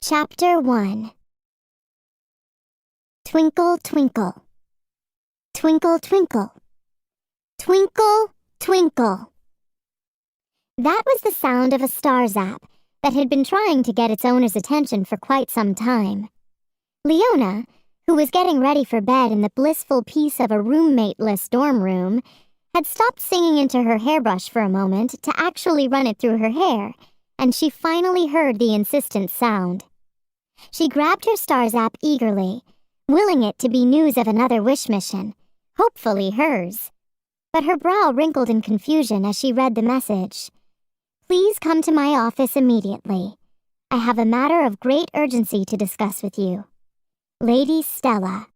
Chapter 1. Twinkle, twinkle. Twinkle, twinkle. Twinkle, twinkle. That was the sound of a star zap that had been trying to get its owner's attention for quite some time. Leona, who was getting ready for bed in the blissful peace of a roommate-less dorm room, had stopped singing into her hairbrush for a moment to actually run it through her hair, and she finally heard the insistent sound. She grabbed her star zap eagerly, willing it to be news of another wish mission, hopefully hers. But her brow wrinkled in confusion as she read the message. "Please come to my office immediately. I have a matter of great urgency to discuss with you. Lady Stella."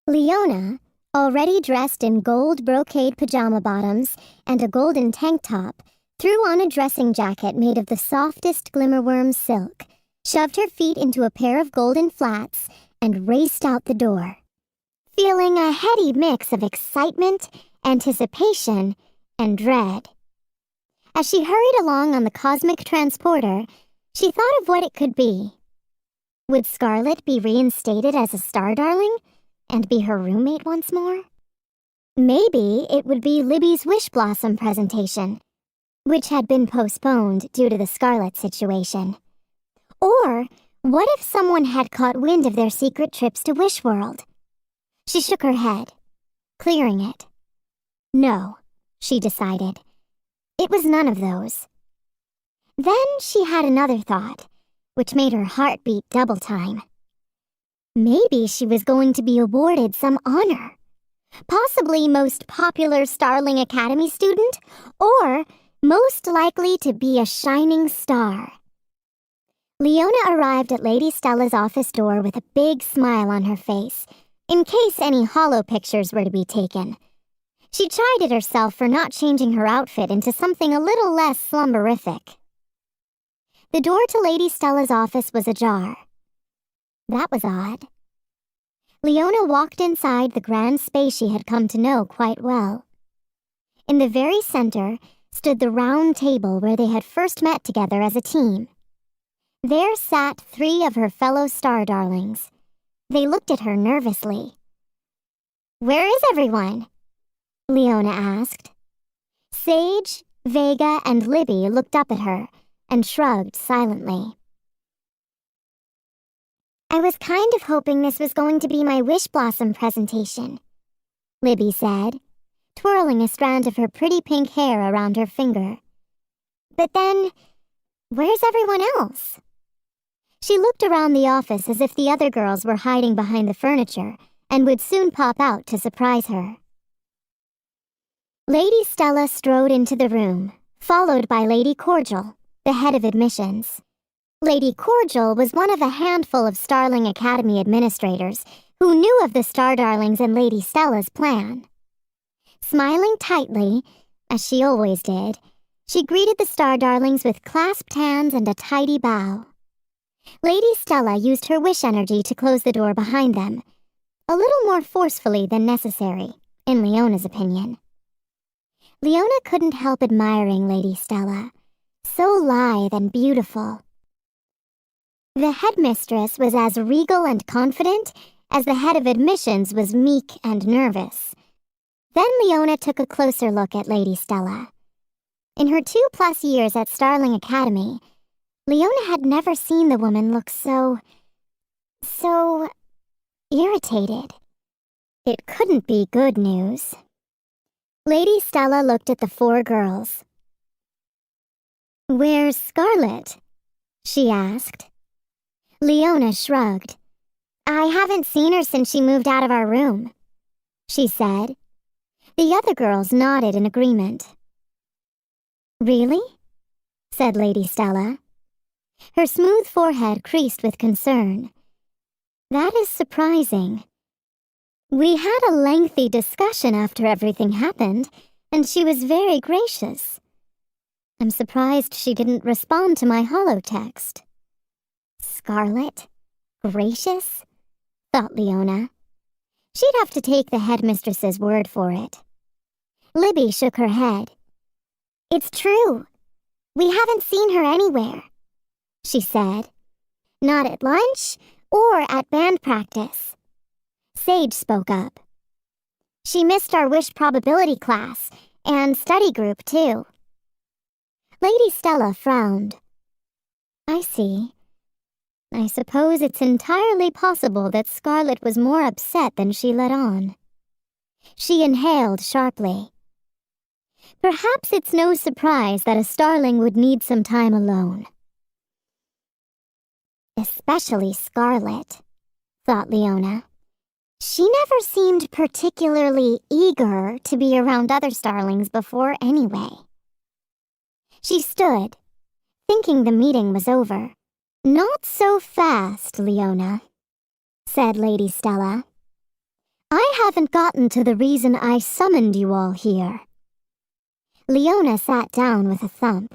Leona, already dressed in gold brocade pajama bottoms and a golden tank top, threw on a dressing jacket made of the softest glimmerworm silk, shoved her feet into a pair of golden flats, and raced out the door, feeling a heady mix of excitement, anticipation, and dread. As she hurried along on the cosmic transporter, she thought of what it could be. Would Scarlet be reinstated as a star darling and be her roommate once more? Maybe it would be Libby's Wish Blossom presentation, which had been postponed due to the Scarlet situation. Or what if someone had caught wind of their secret trips to Wish World? She shook her head, clearing it. No, she decided. It was none of those. Then she had another thought, which made her heart beat double time. Maybe she was going to be awarded some honor. Possibly most popular Starling Academy student, or most likely to be a shining star. Leona arrived at Lady Stella's office door with a big smile on her face, in case any hollow pictures were to be taken. She chided herself for not changing her outfit into something a little less slumberific. The door to Lady Stella's office was ajar. That was odd. Leona walked inside the grand space she had come to know quite well. In the very center stood the round table where they had first met together as a team. There sat 3 of her fellow star darlings. They looked at her nervously. "Where is everyone?" Leona asked. Sage, Vega, and Libby looked up at her and shrugged silently. "I was kind of hoping this was going to be my Wish Blossom presentation," Libby said, twirling a strand of her pretty pink hair around her finger. "But then, where's everyone else?" She looked around the office as if the other girls were hiding behind the furniture and would soon pop out to surprise her. Lady Stella strode into the room, followed by Lady Cordial, the head of admissions. Lady Cordial was one of a handful of Starling Academy administrators who knew of the Star Darlings and Lady Stella's plan. Smiling tightly, as she always did, she greeted the Star Darlings with clasped hands and a tidy bow. Lady Stella used her wish energy to close the door behind them, a little more forcefully than necessary, in Leona's opinion. Leona couldn't help admiring Lady Stella, so lithe and beautiful. The headmistress was as regal and confident as the head of admissions was meek and nervous. Then Leona took a closer look at Lady Stella. In her 2+ years at Starling Academy, Leona had never seen the woman look so irritated. It couldn't be good news. Lady Stella looked at the 4 girls. "Where's Scarlet?" she asked. Leona shrugged. "I haven't seen her since she moved out of our room," she said. The other girls nodded in agreement. "Really?" said Lady Stella. Her smooth forehead creased with concern. "That is surprising. We had a lengthy discussion after everything happened, and she was very gracious. I'm surprised she didn't respond to my holotext." Scarlet? Gracious? Thought Leona. She'd have to take the headmistress's word for it. Libby shook her head. "It's true. We haven't seen her anywhere," she said. Not at lunch or at band practice. Sage spoke up. She missed our wish probability class and study group, too. Lady Stella frowned. I see. I suppose it's entirely possible that Scarlet was more upset than she let on. She inhaled sharply. Perhaps it's no surprise that a starling would need some time alone. Especially Scarlet, thought Leona. She never seemed particularly eager to be around other starlings before anyway. She stood, thinking the meeting was over. Not so fast, Leona, said Lady Stella. I haven't gotten to the reason I summoned you all here. Leona sat down with a thump.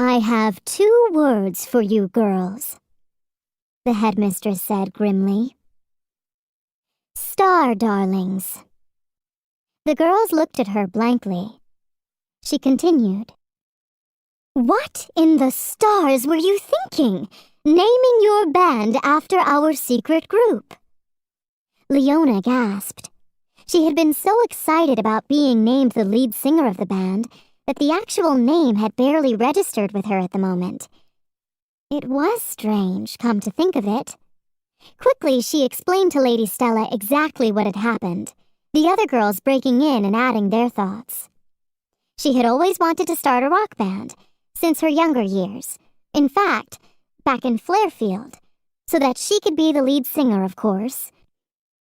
I have 2 words for you girls, the headmistress said grimly. Star darlings. The girls looked at her blankly. She continued. What in the stars were you thinking, naming your band after our secret group? Leona gasped. She had been so excited about being named the lead singer of the band that the actual name had barely registered with her at the moment. It was strange, come to think of it. Quickly, she explained to Lady Stella exactly what had happened, the other girls breaking in and adding their thoughts. She had always wanted to start a rock band, since her younger years. In fact, back in Flarefield, so that she could be the lead singer, of course.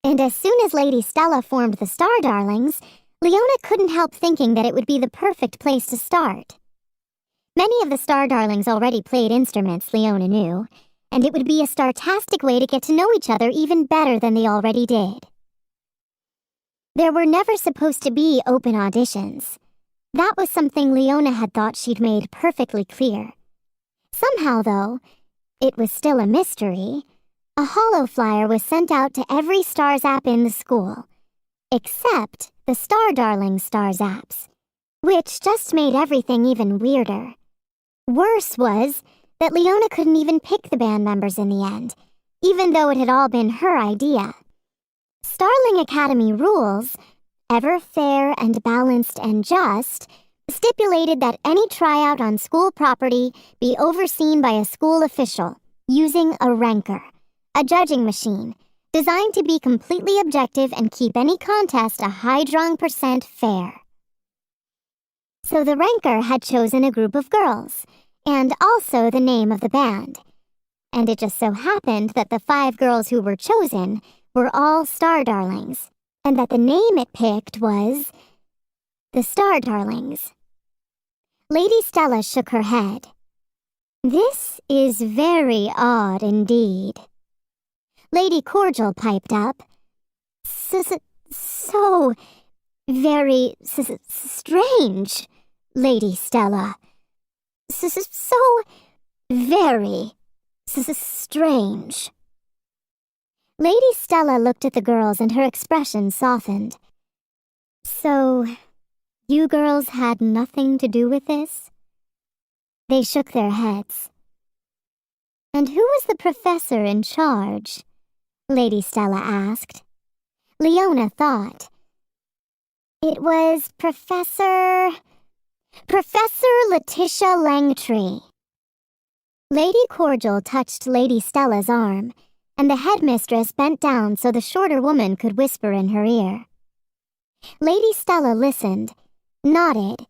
And as soon as Lady Stella formed the Star Darlings, Leona couldn't help thinking that it would be the perfect place to start. Many of the Star Darlings already played instruments, Leona knew, and it would be a startastic way to get to know each other even better than they already did. There were never supposed to be open auditions. That was something Leona had thought she'd made perfectly clear. Somehow, though, it was still a mystery. A holo flyer was sent out to every Star Zap in the school, except the Star Darling Star Zaps, which just made everything even weirder. Worse was that Leona couldn't even pick the band members in the end, even though it had all been her idea. Starling Academy rules, ever fair and balanced and just, stipulated that any tryout on school property be overseen by a school official, using a ranker, a judging machine, designed to be completely objective and keep any contest a high-drawn % fair. So the ranker had chosen a group of girls, and also the name of the band. And it just so happened that the 5 girls who were chosen were all Star Darlings, and that the name it picked was the Star Darlings. Lady Stella shook her head. This is very odd indeed. Lady Cordial piped up. So very strange, Lady Stella. So very strange. Lady Stella looked at the girls and her expression softened. So, you girls had nothing to do with this? They shook their heads. And who was the professor in charge? Lady Stella asked. Leona thought. It was Professor Letitia Langtree. Lady Cordial touched Lady Stella's arm, and the headmistress bent down so the shorter woman could whisper in her ear. Lady Stella listened, nodded,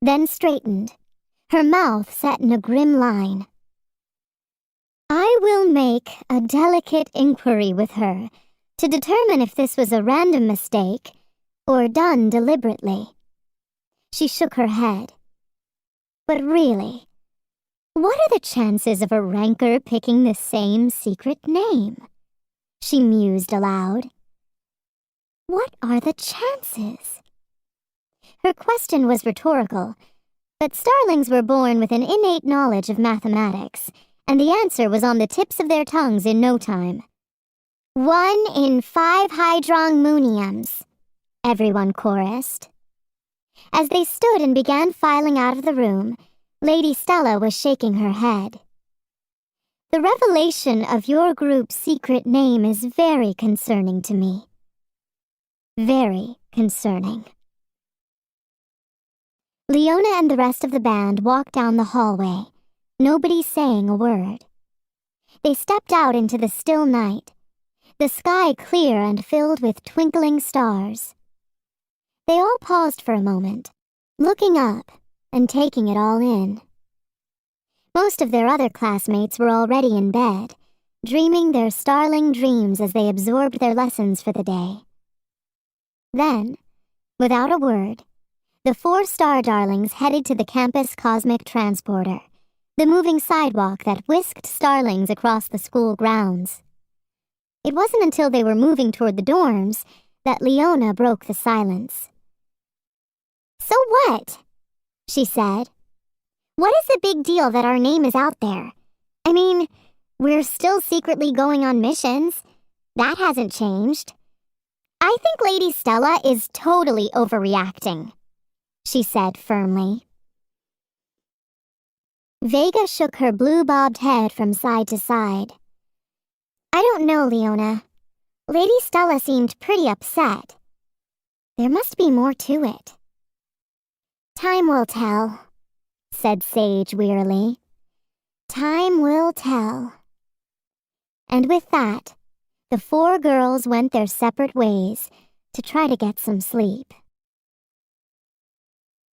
then straightened, her mouth set in a grim line. I will make a delicate inquiry with her to determine if this was a random mistake or done deliberately. She shook her head. But really, what are the chances of a ranker picking the same secret name? She mused aloud. What are the chances? Her question was rhetorical, but starlings were born with an innate knowledge of mathematics, and the answer was on the tips of their tongues in no time. 1 in 5 hydrongmuniums, everyone chorused. As they stood and began filing out of the room, Lady Stella was shaking her head. The revelation of your group's secret name is very concerning to me. Very concerning. Leona and the rest of the band walked down the hallway, nobody saying a word. They stepped out into the still night, the sky clear and filled with twinkling stars. They all paused for a moment, looking up and taking it all in. Most of their other classmates were already in bed, dreaming their starling dreams as they absorbed their lessons for the day. Then, without a word, the 4 star darlings headed to the campus cosmic transporter, the moving sidewalk that whisked starlings across the school grounds. It wasn't until they were moving toward the dorms that Leona broke the silence. "So what?" she said. "What is the big deal that our name is out there? I mean, we're still secretly going on missions. That hasn't changed." "I think Lady Stella is totally overreacting," she said firmly. Vega shook her blue-bobbed head from side to side. "I don't know, Leona. Lady Stella seemed pretty upset. There must be more to it." "Time will tell," said Sage wearily. "Time will tell." And with that, the 4 girls went their separate ways to try to get some sleep.